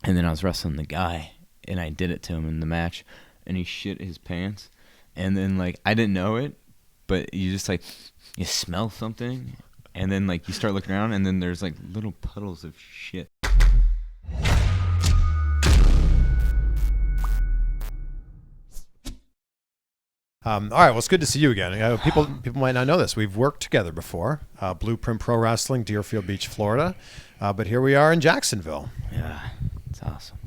And then I was wrestling the guy, and I did it to him in the match, and he shit his pants. And then, like, I didn't know it, but you just, like, you smell something, and then, like, you start looking around, and then there's, like, little puddles of shit. All right, well, it's good to see you again. People might not know this. We've worked together before. Blueprint Pro Wrestling, Deerfield Beach, Florida. But here we are in Jacksonville. Yeah, it's awesome.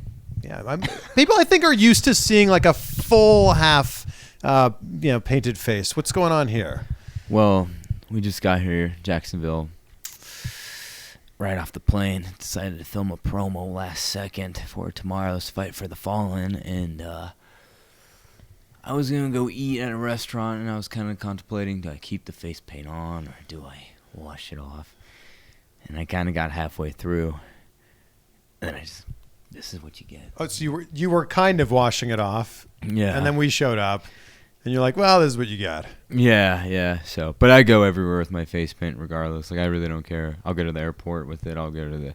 Yeah, people I think are used to seeing like a full half, painted face. What's going on here? Well, we just got here, Jacksonville, right off the plane. Decided to film a promo last second for tomorrow's Fight for the Fallen, and I was going to go eat at a restaurant, and I was kind of contemplating, do I keep the face paint on, or do I wash it off? And I kind of got halfway through, and then this is what you get. Oh, so you were kind of washing it off. Yeah. And then we showed up, and you're like, well, this is what you got. Yeah. So, but I go everywhere with my face paint regardless. Like, I really don't care. I'll go to the airport with it. I'll go to the,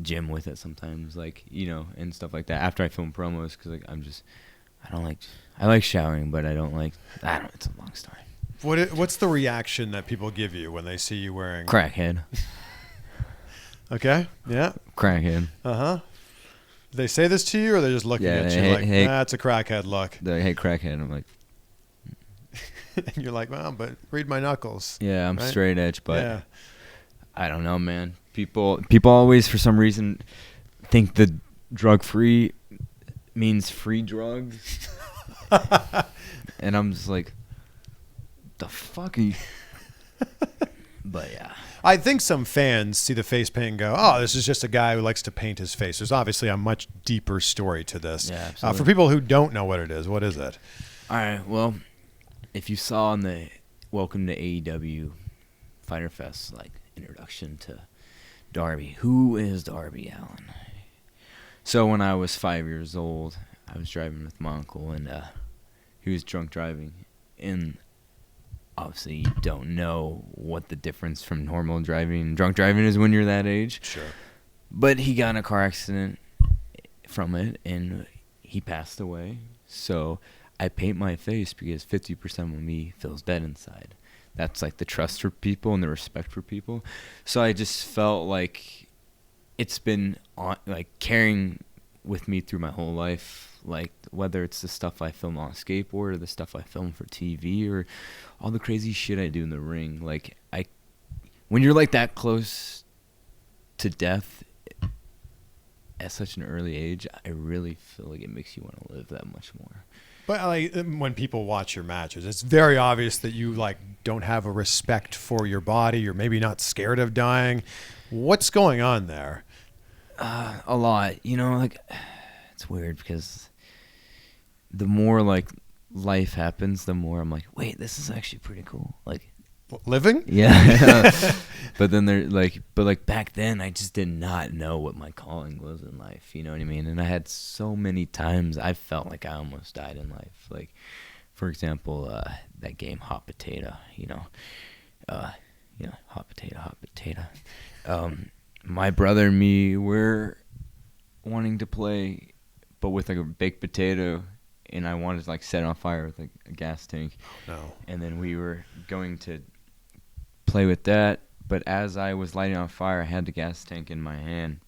gym with it sometimes, like, and stuff like that after I film promos, because, like, I like showering, but it's a long story. What's the reaction that people give you when they see you wearing? Crackhead. Okay, yeah. Crackhead. Uh-huh. Do they say this to you, or they're just looking at you that's a crackhead look? They're like, hey, crackhead. I'm like. And you're like, well, but read my knuckles. Yeah, I'm right? straight edge, but yeah. I don't know, man. People always, for some reason, think the drug-free means free drugs. And I'm just like, the fuck are you? But yeah. I think some fans see the face paint and go, oh, this is just a guy who likes to paint his face. There's obviously a much deeper story to this. Yeah, absolutely. For people who don't know what it is, what is it? All right, well, if you saw in the Welcome to AEW Fighter Fest, like, introduction to Darby, who is Darby Allin? So when I was 5 years old, I was driving with my uncle, and he was drunk driving, and obviously you don't know what the difference from normal driving and drunk driving is when you're that age. Sure. But he got in a car accident from it, and he passed away. So I paint my face because 50% of me feels dead inside. That's like the trust for people and the respect for people. So I just felt like it's been carrying with me through my whole life. Like, whether it's the stuff I film on a skateboard or the stuff I film for TV or all the crazy shit I do in the ring. Like, when you're like that close to death at such an early age, I really feel like it makes you want to live that much more. But like, when people watch your matches, it's very obvious that you like don't have a respect for your body. You're maybe not scared of dying. What's going on there? A lot. Like, it's weird because the more like life happens, the more I'm like, wait, this is actually pretty cool. Like, living? Yeah. But then but back then I just did not know what my calling was in life. You know what I mean? And I had so many times I felt like I almost died in life. Like, for example, that game Hot Potato. Hot Potato. My brother and me were wanting to play, but with like a baked potato, and I wanted to like set it on fire with like a gas tank. No. And then we were going to play with that, but as I was lighting on fire, I had the gas tank in my hand,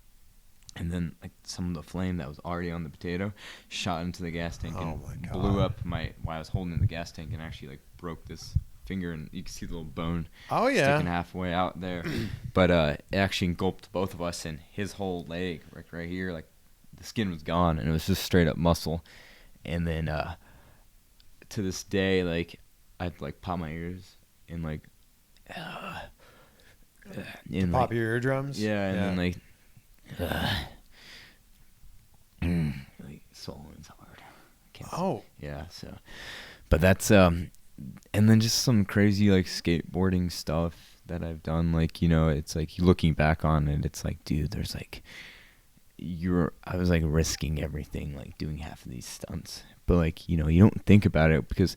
and then like some of the flame that was already on the potato shot into the gas tank and blew up while I was holding the gas tank, and actually like broke this finger, and you can see the little bone sticking halfway out there. But it actually engulfed both of us, and his whole leg right here, like the skin was gone, and it was just straight up muscle. And then to this day, like, I'd like pop my ears and like pop your eardrums. Yeah, and then like swallowing's hard. Yeah. So, but that's and then just some crazy like skateboarding stuff that I've done. Like, it's like looking back on it, it's like, dude, there's like I was like risking everything, like doing half of these stunts. But like, you don't think about it, because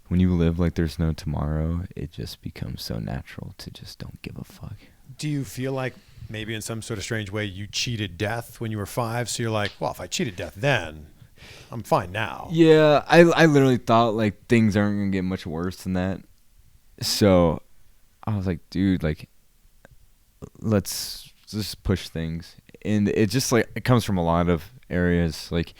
when you live like there's no tomorrow, it just becomes so natural to just don't give a fuck. Do you feel like maybe in some sort of strange way you cheated death when you were 5. So you're like, well, if I cheated death then, I'm fine now. Yeah, I literally thought like things aren't gonna get much worse than that. So I was like, dude, like let's just push things. And it just like it comes from a lot of areas, like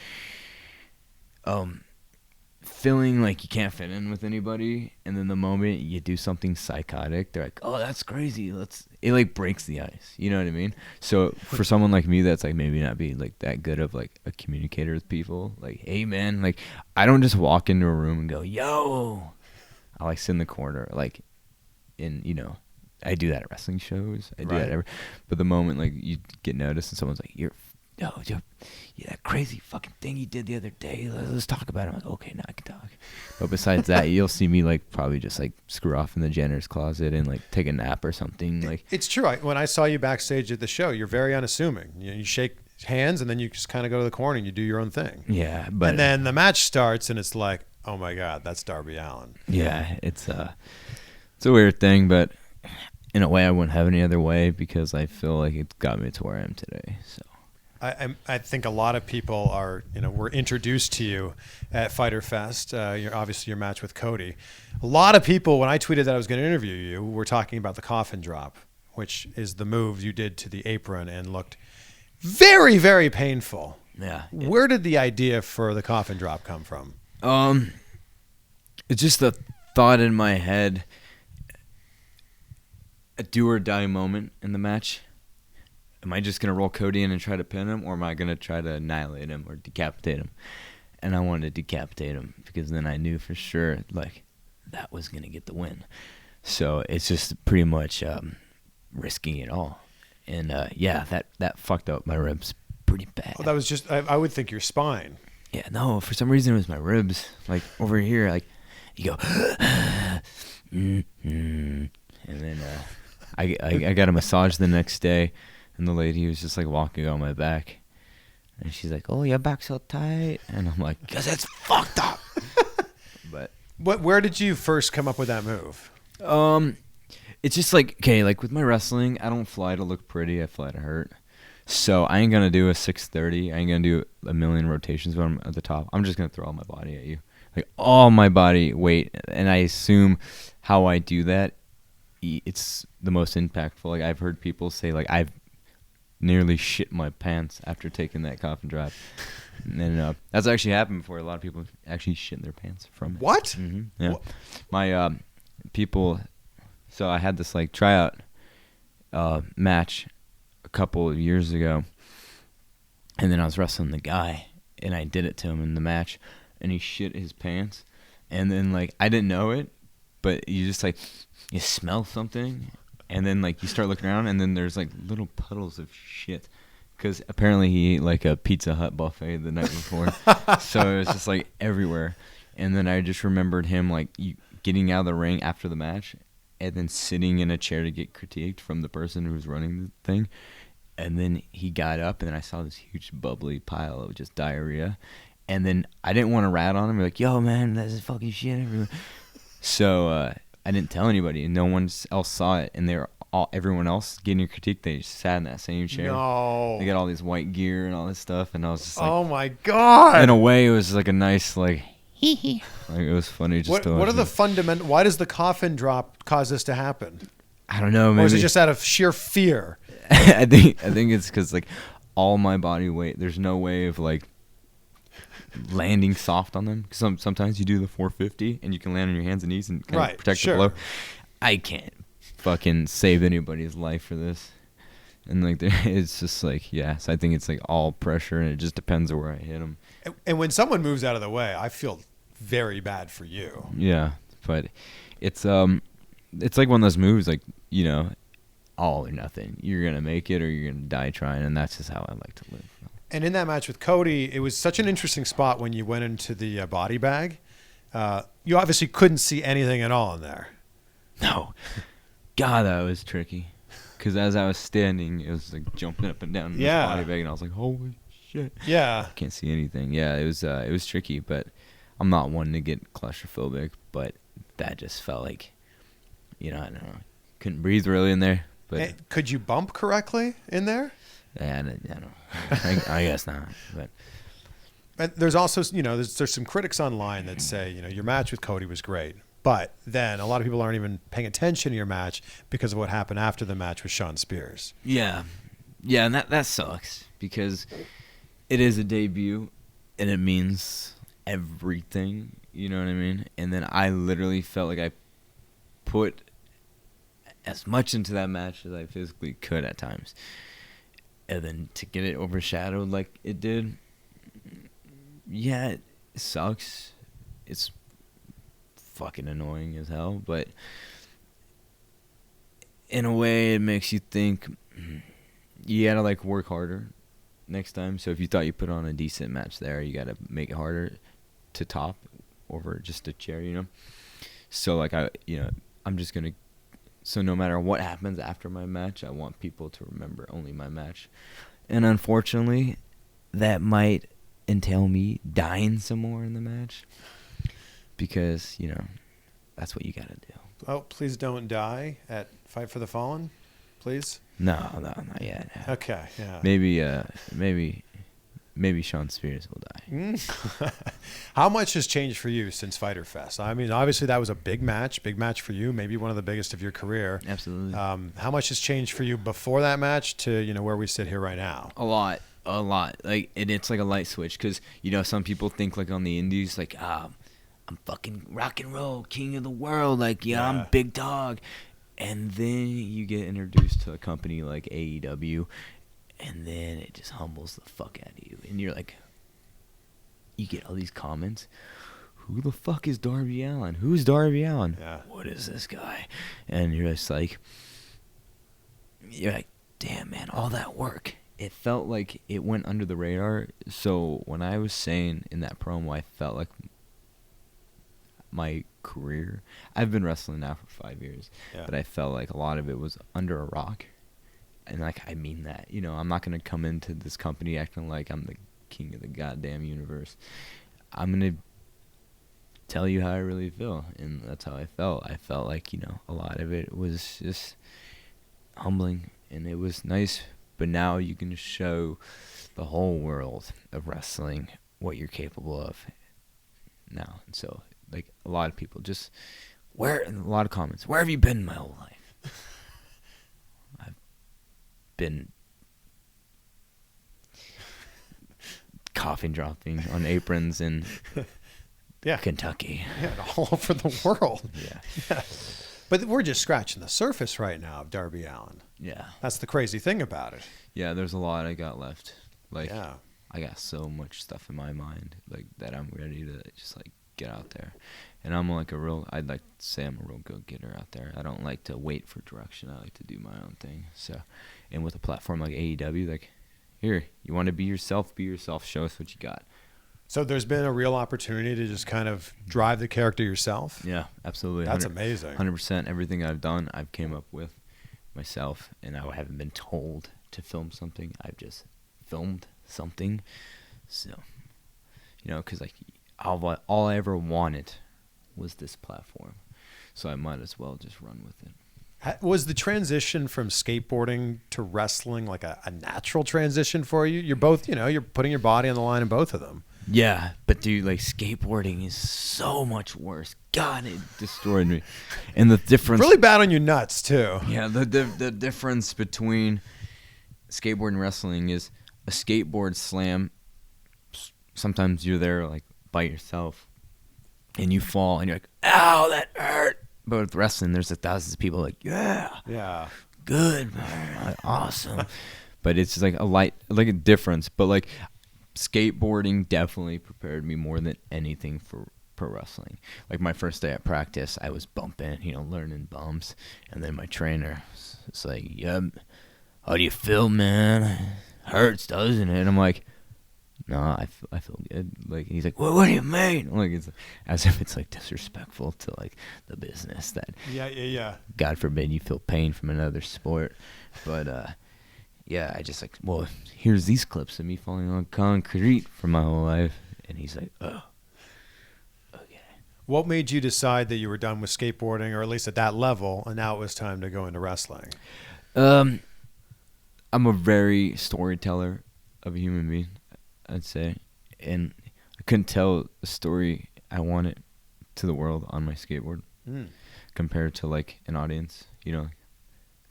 feeling like you can't fit in with anybody, and then the moment you do something psychotic, they're like, oh, that's crazy, it like breaks the ice, you know what I mean? So for someone like me that's like maybe not be like that good of like a communicator with people, like, hey man, like I don't just walk into a room and go, yo, I like sit in the corner, like, in, you know, I do that at wrestling shows, I do that but the moment like you get noticed and someone's like, yeah, that crazy fucking thing you did the other day, let's talk about it. I'm like, okay, now I can talk. But besides that, you'll see me like probably just like screw off in the janitor's closet and like take a nap or something. Like, it's true. When I saw you backstage at the show, you're very unassuming. You shake hands and then you just kind of go to the corner and you do your own thing. Yeah, but and then the match starts and it's like, oh my God, that's Darby Allin. Yeah, it's a weird thing, but in a way I wouldn't have any other way because I feel like it got me to where I am today. So I think a lot of people are, were introduced to you at Fighter Fest. Obviously your match with Cody. A lot of people, when I tweeted that I was going to interview you, were talking about the Coffin Drop, which is the move you did to the apron and looked very, very painful. Yeah. Where did the idea for the Coffin Drop come from? It's just the thought in my head, a do or die moment in the match. Am I just going to roll Cody in and try to pin him, or am I going to try to annihilate him or decapitate him? And I wanted to decapitate him because then I knew for sure, like, that was going to get the win. So it's just pretty much risking it all. And, yeah, that fucked up my ribs pretty bad. Oh, that was just, I would think your spine. Yeah, no, for some reason it was my ribs. Like, over here, like, you go, and then I got a massage the next day. And the lady was just like walking on my back. And she's like, oh, your back's so tight. And I'm like, because it's fucked up. But where did you first come up with that move? It's just like, okay, like with my wrestling, I don't fly to look pretty. I fly to hurt. So I ain't going to do a 630. I ain't going to do a million rotations when I'm at the top. I'm just going to throw all my body at you. Like all my body weight. And I assume how I do that, it's the most impactful. Like I've heard people say, like, I've nearly shit my pants after taking that Coffin Drop. And that's actually happened before. A lot of people actually shit their pants from it. What? Mm-hmm. Yeah. What? My people, so I had this like tryout match a couple of years ago, and then I was wrestling the guy, and I did it to him in the match, and he shit his pants, and then like I didn't know it, but you just like you smell something. And then, like, you start looking around, and then there's, like, little puddles of shit. Because apparently he ate, like, a Pizza Hut buffet the night before. So it was just, like, everywhere. And then I just remembered him, like, getting out of the ring after the match and then sitting in a chair to get critiqued from the person who was running the thing. And then he got up, and then I saw this huge bubbly pile of just diarrhea. And then I didn't want to rat on him. Like, yo, man, that's fucking shit everywhere. So, I didn't tell anybody, and no one else saw it. And everyone else getting a critique, they just sat in that same chair. No. They got all this white gear and all this stuff, and I was just like, oh my God. In a way, it was like a nice, like, hee hee. Like, it was funny just to watch. What are the fundamental, why does the Coffin Drop cause this to happen? I don't know. Maybe. Or is it just out of sheer fear? I think it's because, like, all my body weight, there's no way of, like, landing soft on them, because sometimes you do the 450 and you can land on your hands and knees and kind of protect the blow. I can't fucking save anybody's life for this, and like it's just like, yeah, so I think it's like all pressure, and it just depends on where I hit them. And when someone moves out of the way, I feel very bad for you. Yeah, but it's like one of those moves, like, you know, all or nothing. You're gonna make it or you're gonna die trying, and that's just how I like to live. And in that match with Cody, it was such an interesting spot when you went into the body bag. You obviously couldn't see anything at all in there. No. God, that was tricky. Because as I was standing, it was like jumping up and down in the body bag, and I was like, holy shit. Yeah. Can't see anything. Yeah, it was tricky, but I'm not one to get claustrophobic, but that just felt like, you know, I don't know. Couldn't breathe really in there. But could you bump correctly in there? Yeah, I don't. I guess not. But there's also, there's some critics online that say, your match with Cody was great, but then a lot of people aren't even paying attention to your match because of what happened after the match with Shawn Spears. Yeah, and that sucks because it is a debut and it means everything. You know what I mean? And then I literally felt like I put as much into that match as I physically could at times. And then to get it overshadowed like it did, yeah, it sucks. It's fucking annoying as hell. But in a way, it makes you think you gotta, like, work harder next time. So if you thought you put on a decent match there, you gotta make it harder to top over just a chair, So, like, I'm just gonna... So no matter what happens after my match, I want people to remember only my match. And unfortunately, that might entail me dying some more in the match. Because, that's what you got to do. Oh, please don't die at Fight for the Fallen, please? No, not yet. Okay, yeah. Maybe Shawn Spears will die. How much has changed for you since Fyter Fest? I mean, obviously that was a big match for you, maybe one of the biggest of your career. Absolutely. How much has changed for you before that match to, where we sit here right now? A lot. Like, and it's like a light switch because, some people think, like, on the indies, like, I'm fucking rock and roll, king of the world. Like, yeah, I'm big dog. And then you get introduced to a company like AEW, and then it just humbles the fuck out of you. And you're like, you get all these comments. Who the fuck is Darby Allin? Who's Darby Allin? Yeah. What is this guy? And you're like, damn, man, all that work. It felt like it went under the radar. So when I was saying in that promo, I felt like my career, I've been wrestling now for 5 years, but I felt like a lot of it was under a rock. And, like, I mean that. I'm not going to come into this company acting like I'm the king of the goddamn universe. I'm going to tell you how I really feel. And that's how I felt. I felt like, a lot of it was just humbling. And it was nice. But now you can show the whole world of wrestling what you're capable of now. And so, like, a lot of people just... a lot of comments. Where have you been my whole life? Been coffin dropping on aprons in Kentucky. Yeah, all over the world. Yeah. But we're just scratching the surface right now of Darby Allin. Yeah. That's the crazy thing about it. Yeah, there's a lot I got left. Like, yeah. I got so much stuff in my mind, like, that I'm ready to just, like, get out there. And I'm like I'd like to say I'm a real go-getter out there. I don't like to wait for direction. I like to do my own thing. So, and with a platform like AEW, like, here, you want to be yourself, show us what you got. So there's been a real opportunity to just kind of drive the character yourself? Yeah, absolutely. That's amazing. 100%. Everything I've done, I've came up with myself, and I haven't been told to film something. I've just filmed something. So, because, like, all I ever wanted was this platform, so I might as well just run with it. Was the transition from skateboarding to wrestling like a natural transition for you? You're both, you're putting your body on the line in both of them. Yeah, but dude, like, skateboarding is so much worse. God, it destroyed me. And the difference... Really bad on your nuts, too. Yeah, the difference between skateboard and wrestling is a skateboard slam, sometimes you're there, like, by yourself, and you fall, and you're like, ow, that hurt. But with wrestling, there's thousands of people like, yeah, good, man, like, awesome. But it's just like a difference. But, like, skateboarding definitely prepared me more than anything for pro wrestling. Like, my first day at practice, I was bumping, learning bumps, and then my trainer was like, "Yep, how do you feel, man? Hurts, doesn't it?" And I'm like, "No, I feel good." Like, he's like, "What do you mean?" Like, it's as if it's, like, disrespectful to, like, the business that. Yeah. God forbid you feel pain from another sport, but yeah, I just like, well, here's these clips of me falling on concrete for my whole life, and he's like, oh, okay. What made you decide that you were done with skateboarding, or at least at that level, and now it was time to go into wrestling? I'm a very storyteller of a human being, I'd say, and I couldn't tell the story I wanted to the world on my skateboard compared to like an audience,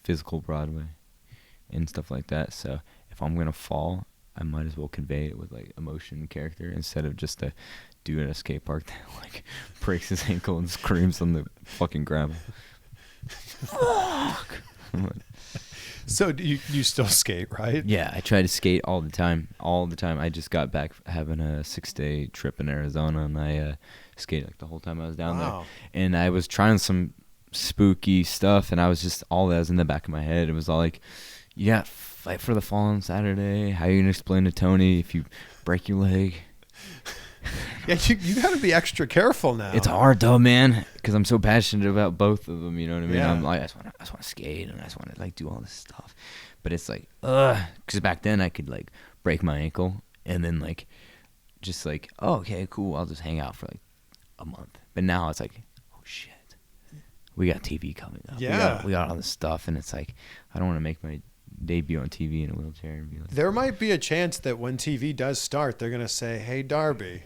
physical Broadway and stuff like that. So if I'm gonna fall, I might as well convey it with like emotion and character instead of just a dude at a skate park that like breaks his ankle and screams on the fucking gravel. Fuck. So do you still skate, right? Yeah, I try to skate all the time. I just got back having a 6-day trip in Arizona, and I skated like the whole time I was down there. And I was trying some spooky stuff, and I was just, all that was in the back of my head. It was all like, you got fight for the fall on Saturday. How are you gonna explain to Tony if you break your leg? Yeah, you got to be extra careful now. It's hard though, man, because I'm so passionate about both of them. You know what I mean? Yeah. I'm like, I just want to skate, and I just want to like do all this stuff. But it's like, because back then I could like break my ankle and then like, just like, oh, okay, cool, I'll just hang out for like a month. But now it's like, oh shit, we got TV coming up. Yeah, we got all this stuff, and it's like, I don't want to make my debut on TV in a wheelchair and be like. There might be a chance that when TV does start, they're gonna say, "Hey, Darby,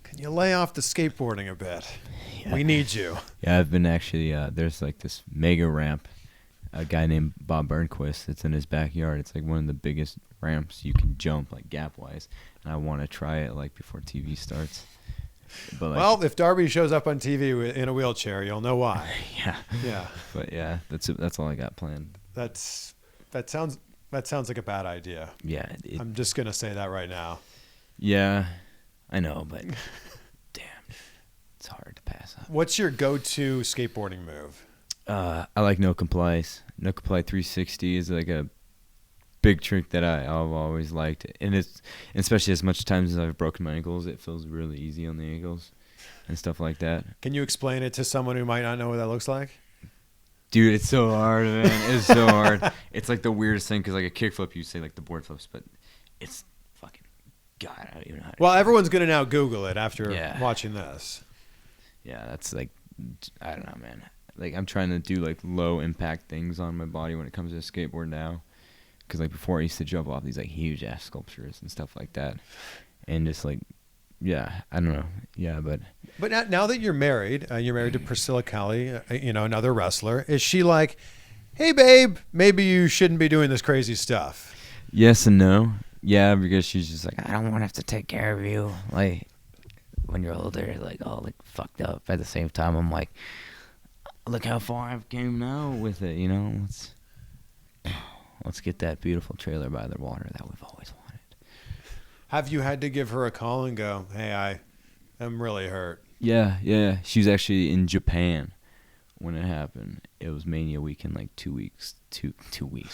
can you lay off the skateboarding a bit? Yeah. We need you." Yeah, I've been actually, there's like this mega ramp, a guy named Bob Burnquist, it's in his backyard. It's like one of the biggest ramps you can jump, like gap-wise. And I want to try it like before TV starts. But, like, well, if Darby shows up on TV in a wheelchair, you'll know why. Yeah. Yeah. But yeah, that's all I got planned. That sounds like a bad idea. Yeah. I'm just gonna say that right now. Yeah, I know, but damn, it's hard to pass up. What's your go-to skateboarding move? I like no complies. No comply 360 is like a big trick that I've always liked, and it's especially as much times as I've broken my ankles, it feels really easy on the ankles and stuff like that. Can you explain it to someone who might not know what that looks like? Dude, it's so hard, man. It's so hard. It's like the weirdest thing because like a kickflip, you say like the board flips, but it's fucking God. I don't even know how to. Well, everyone's gonna now Google it after watching this. Yeah, that's like, I don't know, man. Like I'm trying to do like low impact things on my body when it comes to a skateboard now, because like before I used to jump off these like huge ass sculptures and stuff like that, and just like, yeah, I don't know, yeah, but now that you're married to Priscilla Kelly, another wrestler. Is she like, hey babe, maybe you shouldn't be doing this crazy stuff? Yes and no. Yeah, because she's just like, I don't want to have to take care of you like when you're older, like all like fucked up. At the same time, I'm like, look how far I've came now with it, let's get that beautiful trailer by the water that we've always wanted. Have you had to give her a call and go, hey, I am really hurt? Yeah. She was actually in Japan when it happened. It was Mania weekend, like 2 weeks.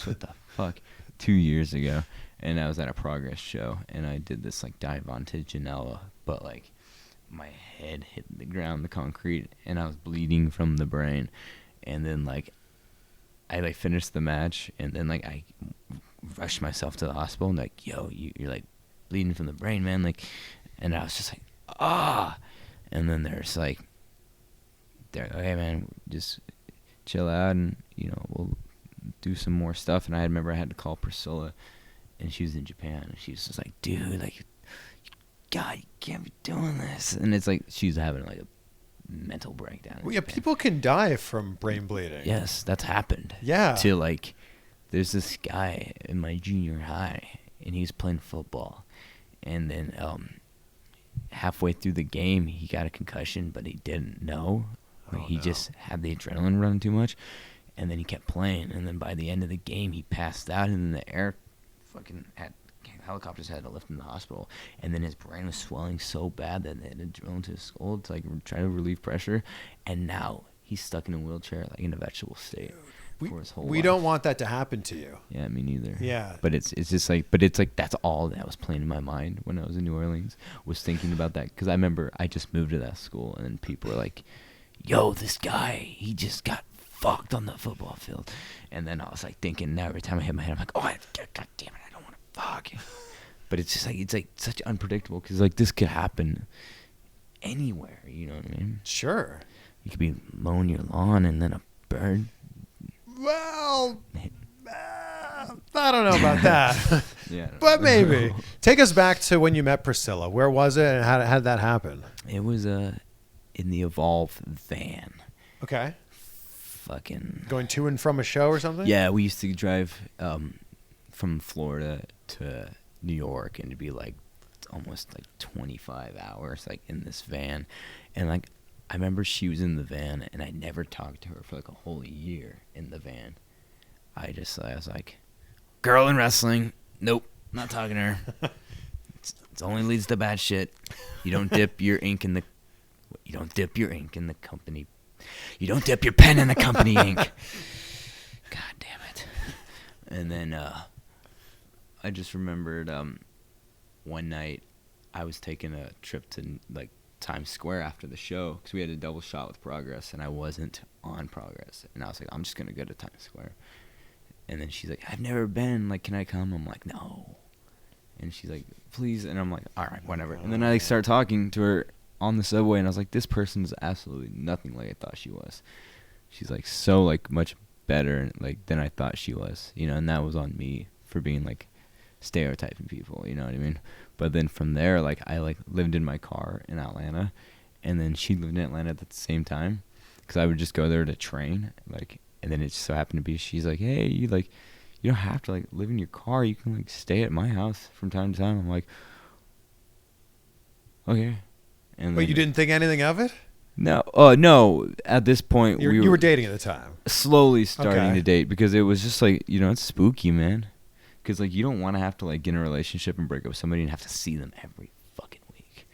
What the fuck? 2 years ago. And I was at a Progress show, and I did this like dive onto Janela, but like my head hit the ground, the concrete, and I was bleeding from the brain. And then like I like finished the match, and then like I rushed myself to the hospital and like, yo, you're like bleeding from the brain, man. Like, and I was just like, and then there's like, okay, man, just chill out, and we'll do some more stuff. And I remember I had to call Priscilla, and she was in Japan, and she was just like, dude, like, God, you can't be doing this. And it's like she's having like a mental breakdown. Well, yeah, people can die from brain bleeding. Yes, that's happened. Yeah. To like, there's this guy in my junior high, and he's playing football, and then halfway through the game he got a concussion, but he didn't know. He just had the adrenaline running too much, and then he kept playing, and then by the end of the game he passed out, and then the air fucking helicopters had to lift him to the hospital, and then his brain was swelling so bad that they had to drill into his skull to like try to relieve pressure, and now he's stuck in a wheelchair like in a vegetable state for his whole life. We don't want that to happen to you. Yeah, me neither. Yeah. But it's just like, but it's like that's all that was playing in my mind when I was in New Orleans, was thinking about that, because I remember I just moved to that school, and then people were like, yo, this guy, he just got fucked on the football field. And then I was like thinking, now every time I hit my head, I'm like, oh, God damn it, I don't want to fuck. But it's just like, it's like such unpredictable, because like this could happen anywhere, you know what I mean? Sure. You could be mowing your lawn, and then a bird. Well, I don't know about that. Yeah, but maybe. Take us back to when you met Priscilla. Where was it, and how did that happen? It was in the Evolve van. Okay. Fucking going to and from a show or something? Yeah, we used to drive from Florida to New York, and it'd be like almost like 25 hours like in this van. And like I remember she was in the van, and I never talked to her for like a whole year in the van. I was like, girl in wrestling, nope, not talking to her. It only leads to bad shit. You don't dip your ink in the company. You don't dip your pen in the company ink. God damn it. And then I just remembered one night I was taking a trip to like Times Square after the show because we had a double shot with Progress, and I wasn't on Progress. And I was like, I'm just going to go to Times Square. And then she's like, I've never been. Like, can I come? I'm like, no. And she's like, please. And I'm like, all right, whatever. And then I started talking to her on the subway, and I was like, this person is absolutely nothing like I thought she was. She's like so like much better like than I thought she was, you know. And that was on me for being like stereotyping people, you know what I mean? But then from there, like I like lived in my car in Atlanta, and then she lived in Atlanta at the same time because I would just go there to train, like. And then it just so happened to be, she's like, hey, you don't have to like live in your car. You can like stay at my house from time to time. I'm like, okay. And but you didn't think anything of it? No. No. At this point, you were dating at the time. Slowly starting to date because it was just like, you know, it's spooky, man. Because like you don't want to have to like get in a relationship and break up with somebody and have to see them every fucking week.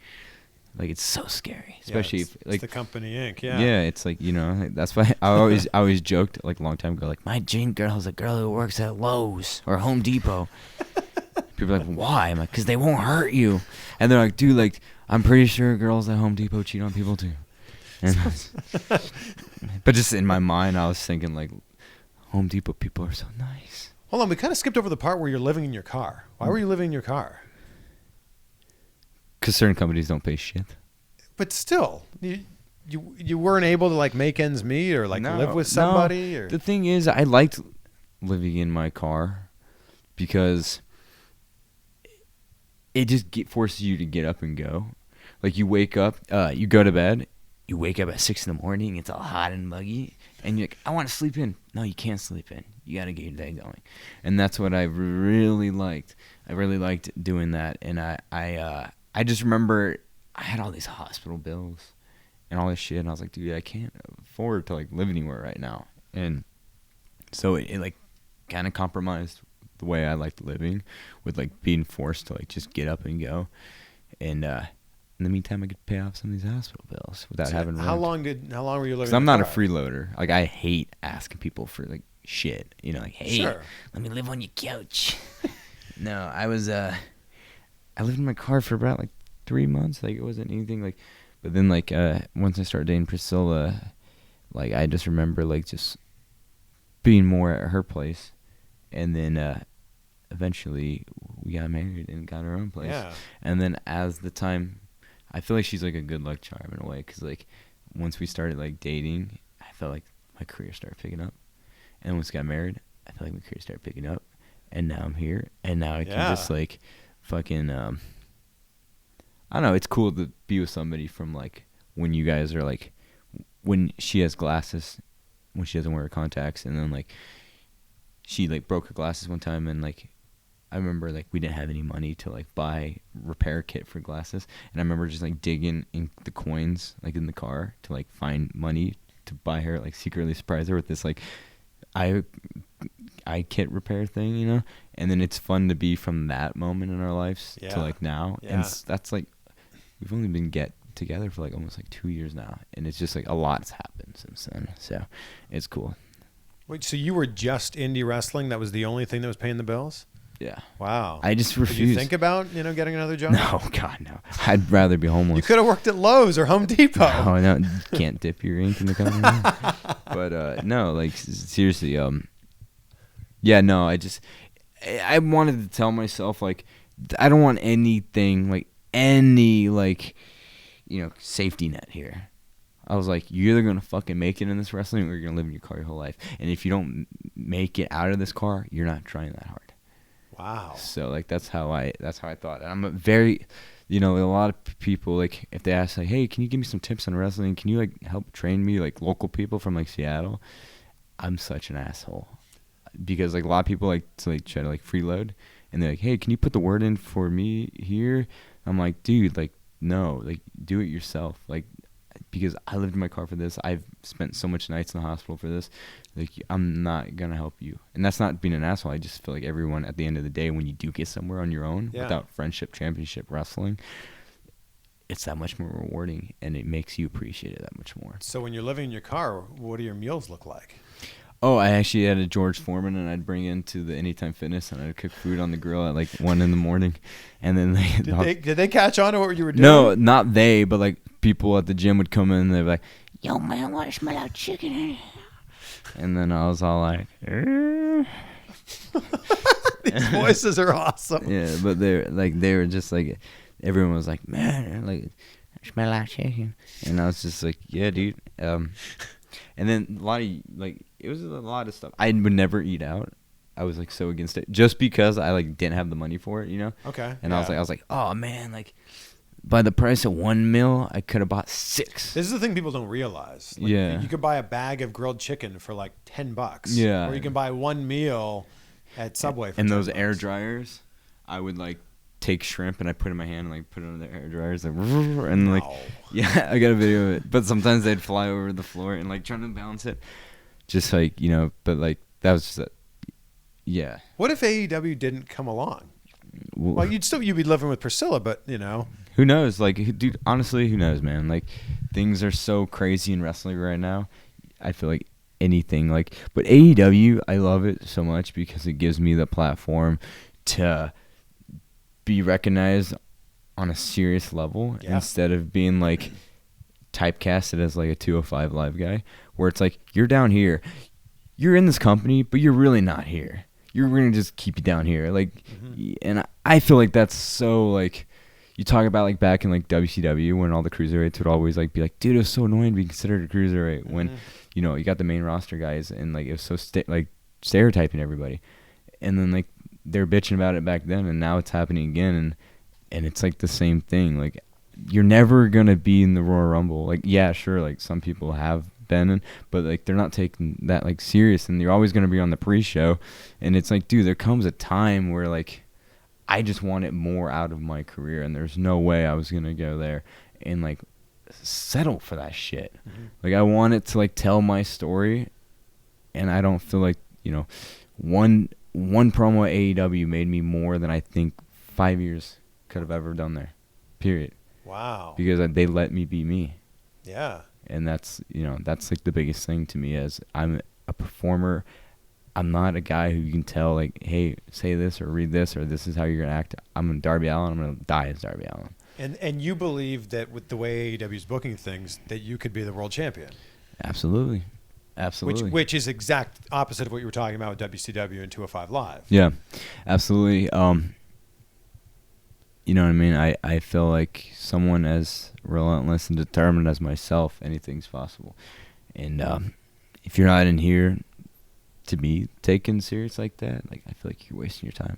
Like it's so scary, especially if like it's the company ink. Yeah. Yeah, it's like, you know, that's why I always joked like a long time ago, like my dream girl is a girl who works at Lowe's or Home Depot. People are like, why? I'm like, because they won't hurt you. And they're like, dude, like I'm pretty sure girls at Home Depot cheat on people too. And but just in my mind, I was thinking like, Home Depot people are so nice. Hold on, we kind of skipped over the part where you're living in your car. Why were you living in your car? Because certain companies don't pay shit. But still, you weren't able to like make ends meet or like live with somebody. No. Or? The thing is, I liked living in my car because it just forces you to get up and go. Like you wake up, you go to bed, you wake up at 6 a.m. It's all hot and muggy, and you're like, I want to sleep in. No, you can't sleep in. You got to get your day going, and that's what I really liked. I really liked doing that, and I just remember I had all these hospital bills and all this shit, and I was like, dude, I can't afford to like live anywhere right now, and so it like kind of compromised the way I liked living with like being forced to like just get up and go, and in the meantime I could pay off some of these hospital bills without having rent. How long were you living? Because I'm not a freeloader. Like I hate asking people for like shit, you know, like, hey, let me live on your couch. No, I lived in my car for about like 3 months. Like it wasn't anything like, but then like once I started dating Priscilla, like I just remember like just being more at her place, and then eventually we got married and got our own place. Yeah. And then as the time, I feel like she's like a good luck charm in a way, because like once we started like dating, I felt like my career started picking up, and once we got married, I felt like my career started picking up, and now I'm here, and now I can just like fucking I don't know, it's cool to be with somebody from like when you guys are like, when she has glasses, when she doesn't wear her contacts, and then like she like broke her glasses one time, and like I remember like we didn't have any money to like buy repair kit for glasses, and I remember just like digging in the coins like in the car to like find money to buy her, like secretly surprise her with this like eye kit repair thing, you know. And then it's fun to be from that moment in our lives to like now, and that's like we've only been together for like almost like 2 years now, and it's just like a lot's happened since then, so it's cool. Wait, so you were just indie wrestling? That was the only thing that was paying the bills? Yeah. Wow. I just refused. Did you think about, getting another job? No, God, no. I'd rather be homeless. You could have worked at Lowe's or Home Depot. No, you can't dip your ink in the company. But no, like seriously, yeah, no, I wanted to tell myself like I don't want anything like any like safety net here. I was like, you're either gonna fucking make it in this wrestling, or you're gonna live in your car your whole life. And if you don't make it out of this car, you're not trying that hard. Wow. So like that's how I thought. And I'm a very, a lot of people, like, if they ask like, hey, can you give me some tips on wrestling? Can you like help train me, like local people from like Seattle? I'm such an asshole, because like a lot of people like to like try to like freeload, and they're like, hey, can you put the word in for me here? I'm like, dude, like, no, like, do it yourself. Like, because I lived in my car for this. I've spent so much nights in the hospital for this. Like, I'm not going to help you. And that's not being an asshole. I just feel like everyone, at the end of the day, when you do get somewhere on your own, without friendship, championship wrestling, it's that much more rewarding, and it makes you appreciate it that much more. So when you're living in your car, what do your meals look like? Oh, I actually had a George Foreman, and I'd bring into the Anytime Fitness, and I'd cook food on the grill at like 1 a.m. And then did they catch on to what you were doing? No, not they, but like people at the gym would come in, and they'd be like, yo, man, what smell like chicken in here? And then I was all like, These voices are awesome. Yeah, but they were just like, everyone was like, man, like, I smell like chicken. And I was just like, yeah, dude. And then a lot of, like, it was a lot of stuff. I would never eat out. I was, like, so against it. Just because I, like, didn't have the money for it, Okay. And I was like, oh, man, like, by the price of 1 meal, I could have bought 6. This is the thing people don't realize. Like, yeah. You could buy a bag of grilled chicken for, like, $10. Yeah. Or you can buy 1 meal at Subway for And $10. those air dryers, I would, like, take shrimp and I put it in my hand and like put it under the air dryers, like, and like, yeah, I got a video of it. But sometimes they'd fly over the floor and like trying to balance it, just like, but like that was just yeah. What if AEW didn't come along? Well, you'd be living with Priscilla, but who knows? Like, dude, honestly, who knows, man? Like, things are so crazy in wrestling right now. I feel like anything, like, but AEW, I love it so much because it gives me the platform to be recognized on a serious level instead of being like typecasted as like a 205 Live guy, where it's like, you're down here, you're in this company, but you're really not here. You're going to just keep you down here. Like, and I feel like that's so, like, you talk about like back in like WCW when all the cruiserweights would always like be like, dude, it was so annoying being considered a cruiserweight when, you got the main roster guys, and like it was so like stereotyping everybody. And then like they're bitching about it back then, and now it's happening again, and it's like the same thing. Like, you're never gonna be in the Royal Rumble. Like, yeah, sure, like some people have been in, but like they're not taking that like serious, and you're always gonna be on the pre-show. And it's like, dude, there comes a time where like I just wanted more out of my career, and there's no way I was gonna go there and like settle for that shit. Like, I wanted to like tell my story, and I don't feel like, one promo at AEW made me more than I think 5 years could have ever done there. Period. Wow. Because they let me be me. Yeah. And that's like the biggest thing to me, as I'm a performer. I'm not a guy who you can tell like, hey, say this or read this or this is how you're gonna act. I'm Darby Allin. I'm gonna die as Darby Allin. And you believe that with the way AEW is booking things, that you could be the world champion. Absolutely. Absolutely. Which is exact opposite of what you were talking about with WCW and 205 Live. Yeah, absolutely. You know what I mean? I feel like someone as relentless and determined as myself, anything's possible. And if you're not in here to be taken serious like that, like, I feel like you're wasting your time.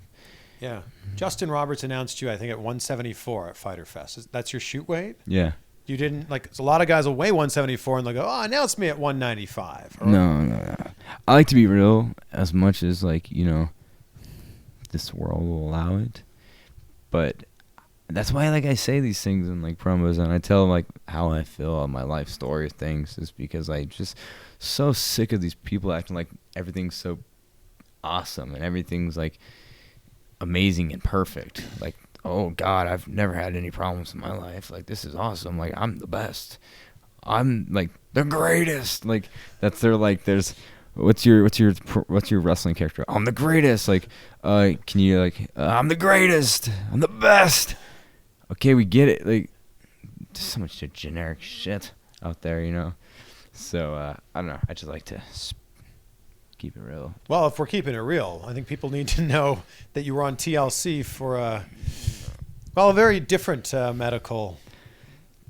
Yeah. Justin Roberts announced you, I think, at 174 at Fyter Fest. That's your shoot weight? Yeah. You didn't, like, a lot of guys will weigh 174 and they'll go, oh, announce me at 195. No. I like to be real as much as, like, this world will allow it. But that's why, like, I say these things in, like, promos, and I tell them, like, how I feel on my life story of things, is because I'm just so sick of these people acting like everything's so awesome and everything's, like, amazing and perfect. Like, oh God, I've never had any problems in my life. Like, this is awesome. Like, I'm the best. I'm like the greatest. Like, that's their, like, there's, what's your wrestling character? I'm the greatest. Like, can you like, I'm the greatest. I'm the best. Okay, we get it. Like, there's so much generic shit out there, So I don't know. I just like to keep it real. Well, if we're keeping it real, I think people need to know that you were on TLC for a very different medical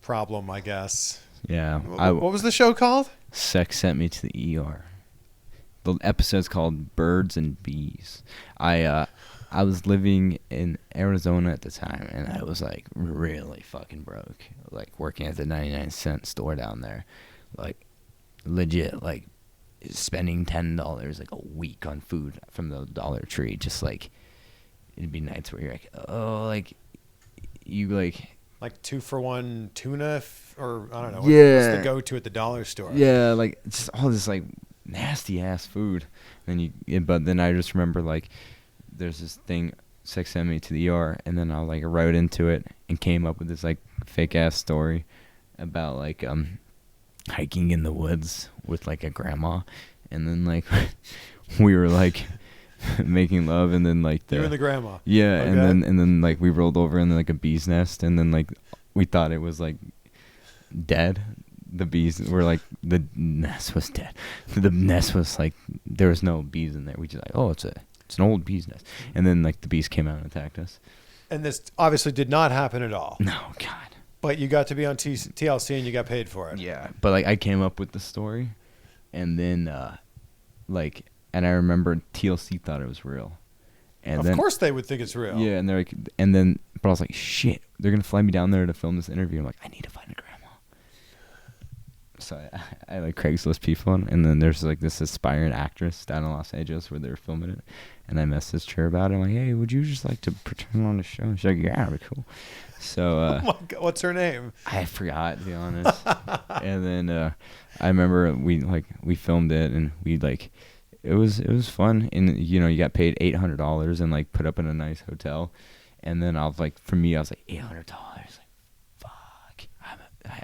problem, I guess. Yeah. What was the show called? Sex Sent Me to the ER. The episode's called Birds and Bees. I was living in Arizona at the time, and I was like really fucking broke. Like working at the 99-cent store down there, like legit, like spending $10 like a week on food from the Dollar Tree. Just like it'd be nights where you're like, oh, like you like 2-for-1 tuna, or I don't know. Yeah. What's the go-to at the dollar store? Yeah, like just all this like nasty ass food. But then I just remember like there's this thing, Sex Sent Me to the ER, and then I like wrote into it and came up with this like fake ass story about like hiking in the woods with like a grandma, and then like we were like making love, and then like you and the grandma. Yeah, Okay. and then like we rolled over in like a bee's nest, and then like we thought it was like dead. The bees were like, the nest was dead. The nest was like, there was no bees in there. We just like, oh, it's an old bee's nest. And then like the bees came out and attacked us. And this obviously did not happen at all. No, God. But you got to be on TLC and you got paid for it. Yeah, but like I came up with the story, and then like, and I remember TLC thought it was real. And of then, course they would think it's real. Yeah, and they're like, and then, but I was like, shit, they're gonna fly me down there to film this interview. I'm like, I need to find a grandma. So I like Craigslist people, and then there's like this aspiring actress down in Los Angeles where they were filming it, and I messaged her about it. I'm like, hey, would you just like to pretend on the show? And she's like, yeah, that'd be cool. So oh my God, what's her name? I forgot, to be honest. And then I remember we filmed it, and we like it was fun, and you know you got paid $800 and like put up in a nice hotel, and then I was like, for me I was like $800, like fuck,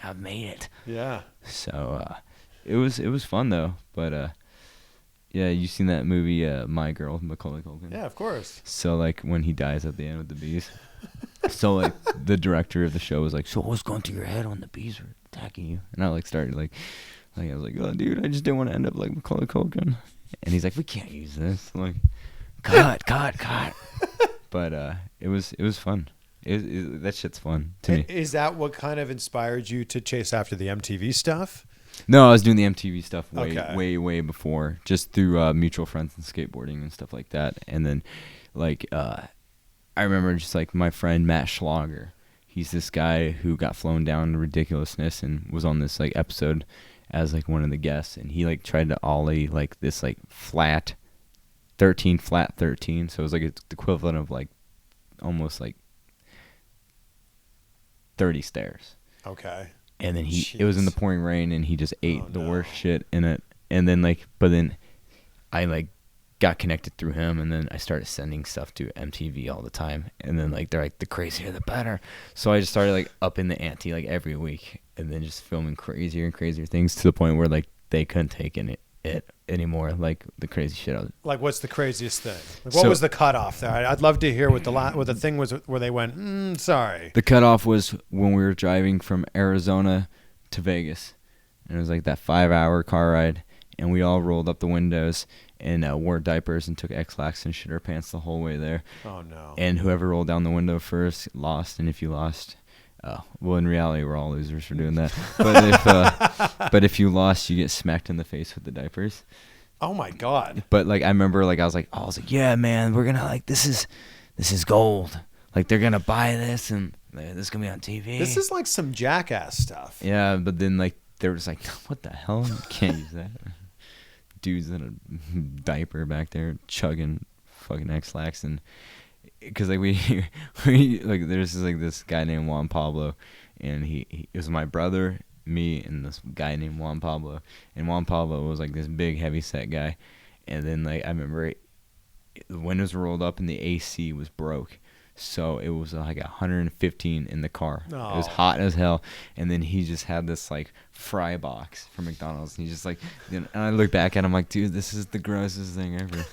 I've made it. Yeah. So it was fun though, but yeah, you seen that movie My Girl with Macaulay Culkin? Yeah, of course. So like when he dies at the end with the bees, so like the director of the show was like, so what was going through your head when the bees were attacking you? And I like started like I was like, oh dude, I just didn't want to end up like Macaulay Culkin. And he's like, we can't use this. I'm like, cut. But it was fun. That shit's fun to me. Is that what kind of inspired you to chase after the MTV stuff? No, I was doing the MTV stuff way before, just through mutual friends and skateboarding and stuff like that. And then, like, I remember just like my friend Matt Schlager. He's this guy who got flown down to ridiculousness and was on this like episode as like one of the guests, and he like tried to ollie like this like flat 13. So it was like it's the equivalent of like almost like 30 stairs. Okay. And then it was in the pouring rain, and he just ate the worst shit in it. And then but then I like got connected through him, and then I started sending stuff to MTV all the time. And then like they're like, the crazier the better. So I just started like upping the ante like every week, and then just filming crazier and crazier things to the point where like they couldn't take it anymore, like the crazy shit I was. Like, what's the craziest thing? Like, what was the cutoff there? I'd love to hear what the thing was where they went, sorry. The cutoff was when we were driving from Arizona to Vegas, and it was like that 5-hour car ride, and we all rolled up the windows and wore diapers and took X-Lax and shit our pants the whole way there. Oh no. And whoever rolled down the window first lost, and if you lost, well, in reality, we're all losers for doing that. But if you lost, you get smacked in the face with the diapers. Oh my God. But like I remember, like I was like, yeah, man, we're gonna like this is gold. Like they're gonna buy this, and this is gonna be on TV. This is like some Jackass stuff. Yeah, but then like they were just like, what the hell? You can't use that. Dudes in a diaper back there chugging fucking X-Lax, and because like we like there's like this guy named Juan Pablo, and he it was my brother, me, and this guy named Juan Pablo, and Juan Pablo was like this big heavy set guy, and then like I remember the windows were rolled up and the AC was broke, so it was like 115 in the car. It was hot as hell, and then he just had this like fry box from McDonald's, and he just like, and I look back at him like, dude, this is the grossest thing ever.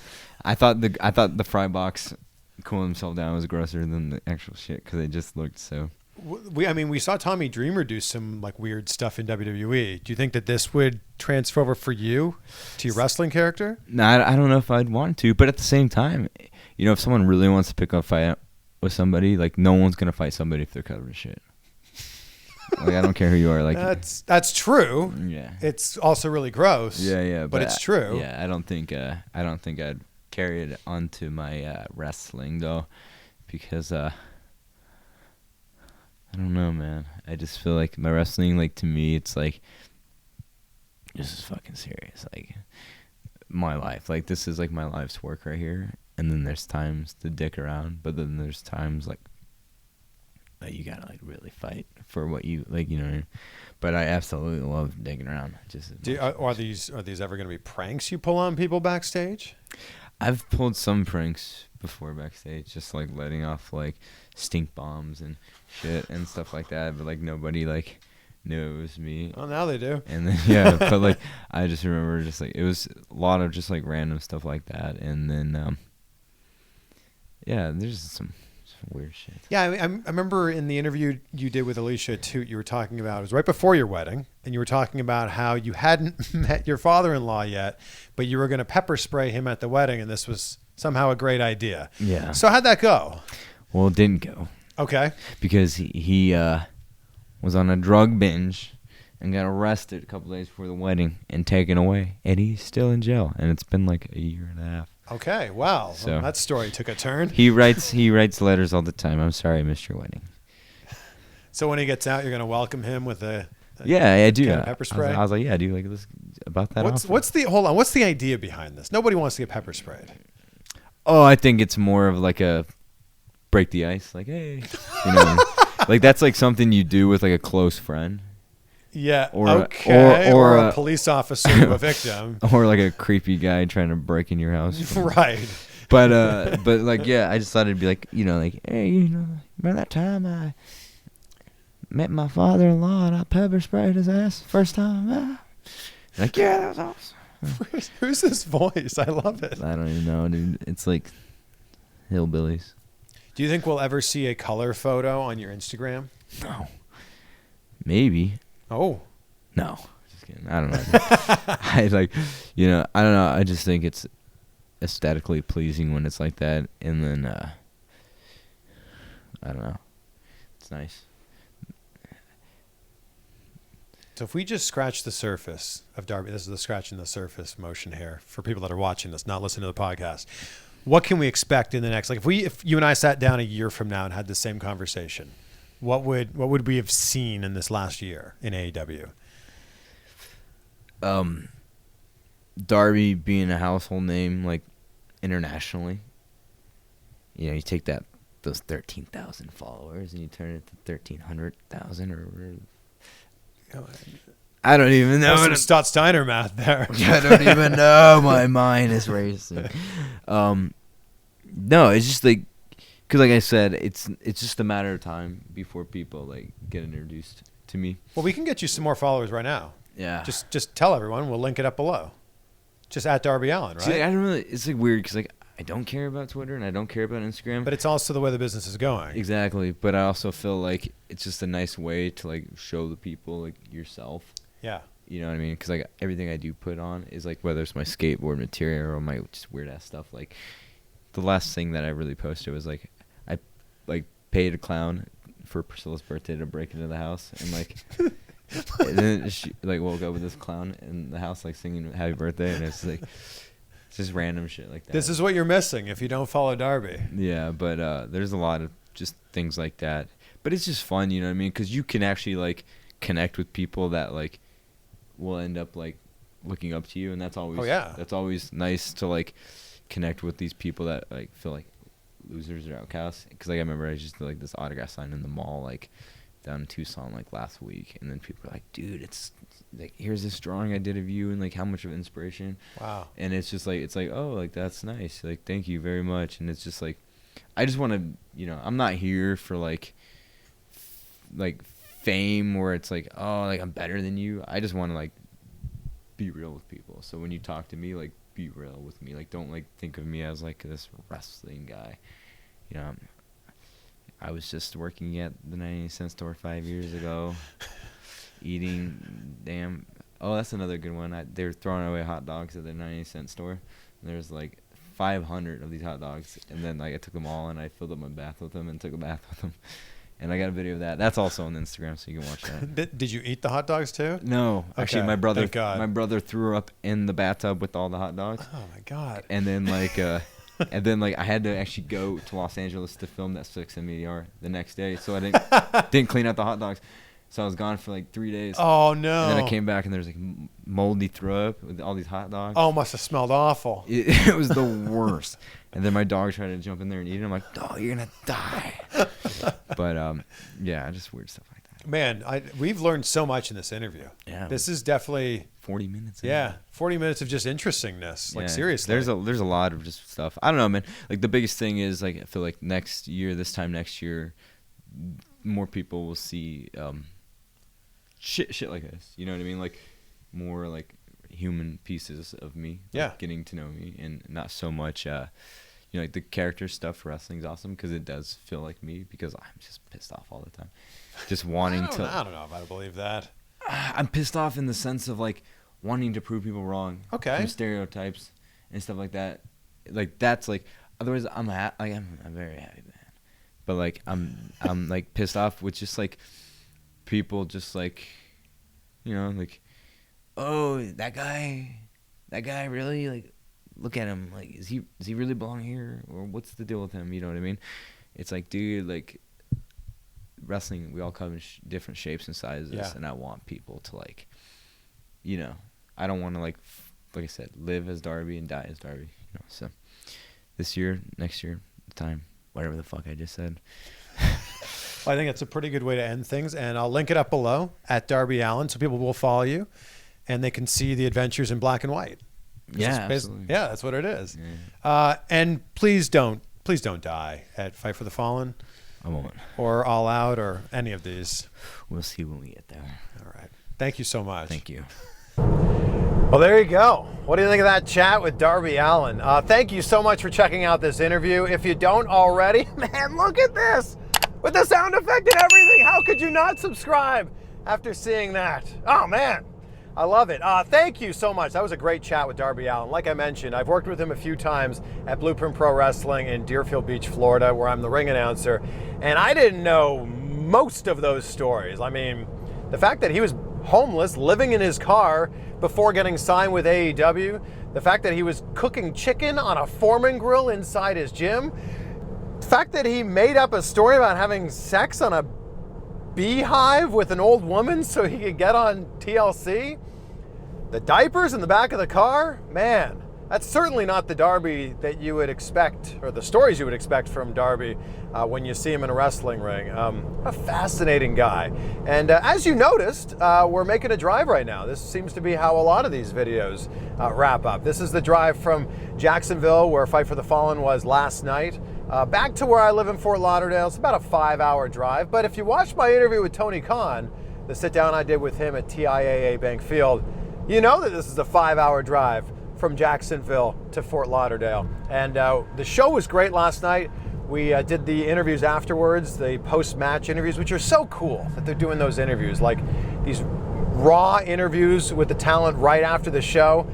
I thought the fry box cooling himself down was grosser than the actual shit because it just looked so. We saw Tommy Dreamer do some like weird stuff in WWE. Do you think that this would transfer over for you to your wrestling character? No, I don't know if I'd want to, but at the same time, you know, if someone really wants to pick up a fight with somebody, like no one's gonna fight somebody if they're covered in shit. Like, I don't care who you are. Like, that's true. Yeah. It's also really gross. Yeah. But it's true. Yeah, I don't think I'd carry it onto my wrestling though, because I don't know, man. I just feel like my wrestling, like, to me, it's like, this is fucking serious. Like, my life, like, this is like my life's work right here. And then there's times to dick around, but then there's times like you gotta like really fight for what you like, you know what I mean? But I absolutely love dicking around. Just are these ever going to be pranks you pull on people backstage? I've pulled some pranks before backstage, just like letting off like stink bombs and shit and stuff like that. But like nobody like knew it was me. Oh, now they do. And then yeah, but like I just remember just like it was a lot of just like random stuff like that. And then yeah, there's some weird shit. Yeah, I remember in the interview you did with Alicia Toot, you were talking about, it was right before your wedding, and you were talking about how you hadn't met your father-in-law yet, but you were going to pepper spray him at the wedding, and this was somehow a great idea. Yeah. So how'd that go? Well, it didn't go. Okay. Because he was on a drug binge and got arrested a couple days before the wedding and taken away, and he's still in jail, and it's been like a year and a half. Okay, wow. So well, that story took a turn. He writes letters all the time. I'm sorry I missed your wedding. So when he gets out, you're going to welcome him with a yeah, I do. Can of pepper spray. I was like, yeah, dude, like this about that. What's the idea behind this? Nobody wants to get pepper sprayed. Oh, I think it's more of like a break the ice, like, hey, you know, like that's like something you do with like a close friend. Yeah. Or okay. Or a police officer to a victim. Or like a creepy guy trying to break in your house. Right. But like, yeah, I just thought it'd be like, you know, like, hey, you know, remember that time I met my father-in-law and I pepper sprayed his ass the first time? Ah. Like, yeah, that was awesome. Who's this voice? I love it. I don't even know, dude. It's like hillbillies. Do you think we'll ever see a color photo on your Instagram? No. Maybe. Oh. No. Just kidding. I don't know. I like, you know, I don't know. I just think it's aesthetically pleasing when it's like that. And then, I don't know. It's nice. So if we just scratch the surface of Darby, this is the scratching the surface motion here for people that are watching this, not listening to the podcast. What can we expect in the next, like if you and I sat down a year from now and had the same conversation, what would we have seen in this last year in AEW? Darby being a household name, like, internationally. You know, you take those 13,000 followers and you turn it to 1,300,000 or I don't even know. Some Stott Steiner math there. I don't even know. My mind is racing. No, it's just like, because like I said, it's just a matter of time before people like get introduced to me. Well, we can get you some more followers right now. Yeah. Just tell everyone. We'll link it up below. Just at Darby Allin, right? See, like, I don't really. It's like weird because like I don't care about Twitter and I don't care about Instagram. But it's also the way the business is going. Exactly. But I also feel like it's just a nice way to like show the people like yourself. Yeah. You know what I mean? Because like everything I do put on is like whether it's my skateboard material or my just weird ass stuff. Like the last thing that I really posted was like I like paid a clown for Priscilla's birthday to break into the house and like. And then she like woke up with this clown in the house like singing happy birthday and it's like it's just random shit like that. This is what you're missing if you don't follow Darby. Yeah, but there's a lot of just things like that. But it's just fun, you know what I mean? Because you can actually like connect with people that like will end up like looking up to you, and that's always nice to like connect with these people that like feel like losers or outcasts. Because like I remember I just did like this autograph sign in the mall like down in Tucson like last week, and then people were like, dude, it's like here's this drawing I did of you and like how much of inspiration. Wow. And it's just like oh, like that's nice, like thank you very much. And it's just like I just want to, you know, I'm not here for like fame where it's like, oh, like I'm better than you. I just want to like be real with people. So when you talk to me, like be real with me, like don't like think of me as like this wrestling guy, you know. I was just working at the 99-cent store 5 years ago, eating that's another good one. They were throwing away hot dogs at the 99-cent store. And there's like 500 of these hot dogs, and then like I took them all and I filled up my bath with them and took a bath with them. And I got a video of that. That's also on Instagram, so you can watch that. Did you eat the hot dogs too? No, actually, Okay, thank God. my brother threw up in the bathtub with all the hot dogs. Oh my God. And then I had to actually go to Los Angeles to film that 6 MEDR the next day, so I didn't clean out the hot dogs. So I was gone for like 3 days. Oh no. And then I came back and there was like moldy throw up with all these hot dogs. Oh, must have smelled awful. It was the worst. And then my dog tried to jump in there and eat it. I'm like, oh, you're gonna die. But yeah, just weird stuff like that. Man, we've learned so much in this interview. Yeah. This is definitely 40 minutes. Yeah, 40 minutes of just interestingness. Like, Yeah, seriously. there's a lot of just stuff. I don't know, man. Like the biggest thing is like I feel like this time next year, more people will see shit like this. You know what I mean? Like more like human pieces of me. Yeah. Like, getting to know me and not so much. Like the character stuff for wrestling's awesome because it does feel like me because I'm just pissed off all the time, just wanting I don't know if I believe that. I'm pissed off in the sense of like wanting to prove people wrong. Okay. From stereotypes and stuff like that. Like that's like otherwise I'm a very happy man. But like I'm like pissed off with just like people just like like, oh, that guy really, like, look at him, like, does he really belong here, or what's the deal with him? You know what I mean? It's like, dude, like, wrestling, we all come in different shapes and sizes. Yeah. And I want people to like, I don't want to like I said, live as Darby and die as Darby. So this year, next year, time, whatever the fuck I just said. Well, I think it's a pretty good way to end things, and I'll link it up below at Darby Allin, so people will follow you, and they can see the adventures in black and white. Yeah, absolutely. Yeah, that's what it is. Yeah. And please don't die at Fight for the Fallen. I won't. Or All Out, or any of these. We'll see when we get there. All right. Thank you so much. Thank you. Well, there you go. What do you think of that chat with Darby Allin? Thank you so much for checking out this interview. If you don't already, man, look at this. With the sound effect and everything, how could you not subscribe after seeing that? Oh, man. I love it. Thank you so much. That was a great chat with Darby Allin. Like I mentioned, I've worked with him a few times at Blueprint Pro Wrestling in Deerfield Beach, Florida, where I'm the ring announcer. And I didn't know most of those stories. I mean, the fact that he was homeless, living in his car before getting signed with AEW, the fact that he was cooking chicken on a Foreman grill inside his gym, the fact that he made up a story about having sex on a beehive with an old woman so he could get on TLC, the diapers in the back of the car, man, that's certainly not the Darby that you would expect, or the stories you would expect from Darby when you see him in a wrestling ring. A fascinating guy. And as you noticed, we're making a drive right now. This seems to be how a lot of these videos wrap up. This is the drive from Jacksonville, where Fight for the Fallen was last night, back to where I live in Fort Lauderdale. It's about a 5-hour drive. But if you watched my interview with Tony Khan, the sit-down I did with him at TIAA Bank Field, you know that this is a 5-hour drive from Jacksonville to Fort Lauderdale. And the show was great last night. We did the interviews afterwards, the post-match interviews, which are so cool that they're doing those interviews, like these raw interviews with the talent right after the show.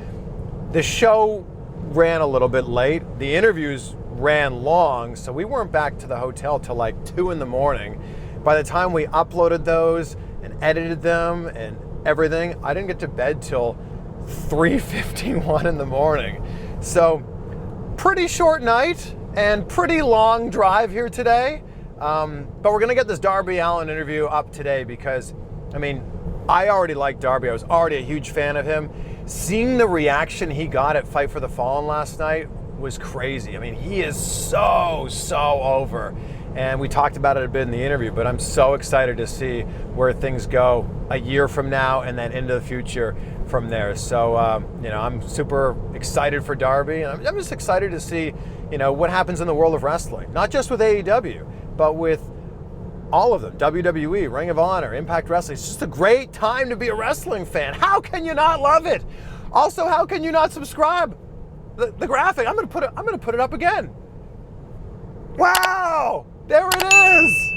The show ran a little bit late. The interviews ran long, so we weren't back to the hotel till like 2 in the morning. By the time we uploaded those and edited them and everything, I didn't get to bed till 3:51 in the morning. So pretty short night and pretty long drive here today. But we're gonna get this Darby Allin interview up today because, I mean, I already liked Darby. I was already a huge fan of him. Seeing the reaction he got at Fight for the Fallen last night was crazy. I mean, he is so over. And we talked about it a bit in the interview, but I'm so excited to see where things go a year from now and then into the future from there. So, I'm super excited for Darby, and I'm just excited to see, what happens in the world of wrestling. Not just with AEW, but with all of them. WWE, Ring of Honor, Impact Wrestling. It's just a great time to be a wrestling fan. How can you not love it? Also, how can you not subscribe? The graphic, I'm gonna put it up again. Wow! There it is!